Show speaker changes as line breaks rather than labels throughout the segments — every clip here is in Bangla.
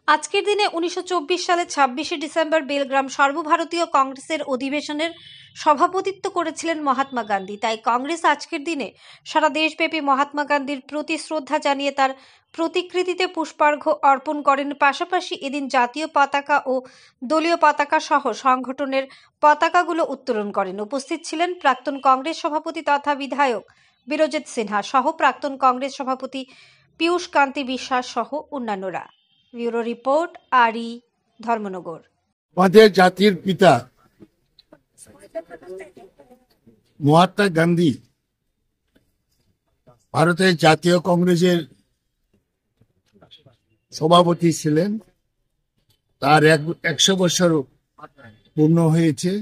আজকের দিনে 1924 সালে 26শে ডিসেম্বর বেলগ্রাম সর্বভারতীয় কংগ্রেসের অধিবেশনের সভাপতিত্ব করেছিলেন মহাত্মা গান্ধী। তাই কংগ্রেস আজকের দিনে সারা দেশব্যাপী মহাত্মা গান্ধীর প্রতি শ্রদ্ধা জানিয়ে তার প্রতিকৃতিতে পুষ্পার্ঘ্য অর্পণ করেন। পাশাপাশি এদিন জাতীয় পতাকা ও দলীয় পতাকা সহ সংগঠনের পতাকাগুলো উত্তোলন করেন। উপস্থিত ছিলেন প্রাক্তন কংগ্রেস সভাপতি তথা বিধায়ক বিরজিৎ সিনহা সহ প্রাক্তন কংগ্রেস সভাপতি পীযূষ কান্তি বিশ্বাস সহ অন্যান্যরা। ব্যুরো রিপোর্ট, আরই, ধর্মনগর।
আমাদের জাতির পিতা মহাত্মা গান্ধী ভারতের জাতীয় কংগ্রেসের সভাপতি ছিলেন। তার 100 বছর পূর্ণ হয়েছে।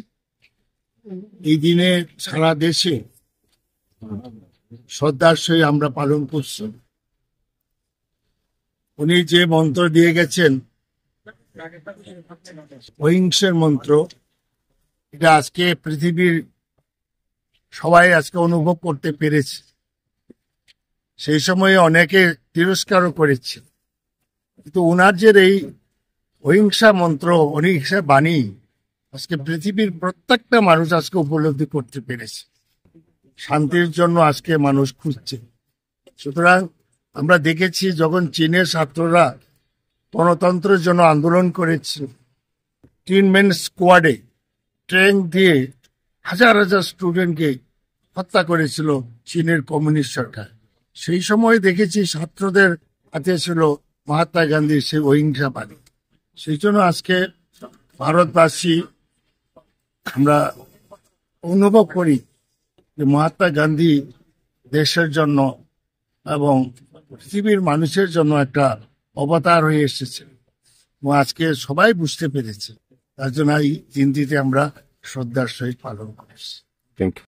এই দিনে সারা দেশে শ্রদ্ধার সহিত আমরা পালন করছি। উনি যে মন্ত্র দিয়ে গেছেন, অহিংসার মন্ত্র, এটা আজকে পৃথিবীর সবাই আজকে অনুভব করতে পেরেছে। সেই সময়ে অনেকে তিরস্কারও করেছে, কিন্তু ওনার যে এই অহিংসা মন্ত্র, অহিংসা বাণী আজকে পৃথিবীর প্রত্যেকটা মানুষ আজকে উপলব্ধি করতে পেরেছে। শান্তির জন্য আজকে মানুষ খুঁজছে। সুতরাং আমরা দেখেছি যখন চীনের ছাত্ররা গণতন্ত্রের জন্য আন্দোলন করেছে, 3 ম্যান স্কোয়াডে ট্রেন দিয়ে হাজার হাজার স্টুডেন্টকে হত্যা করেছিল চীনের কমিউনিস্ট সরকার। সেই সময় দেখেছি ছাত্রদের হাতে ছিল মহাত্মা গান্ধীর সেই অহিংসা বাণী। সেই জন্য আজকে ভারতবাসী আমরা অনুভব করি যে মহাত্মা গান্ধী দেশের জন্য এবং পৃথিবীর মানুষের জন্য একটা অবতার হয়ে এসেছে এবং আজকে সবাই বুঝতে পেরেছে। তার জন্য এই দিনটিতে আমরা শ্রদ্ধার সহিত পালন করছি।
Thank you.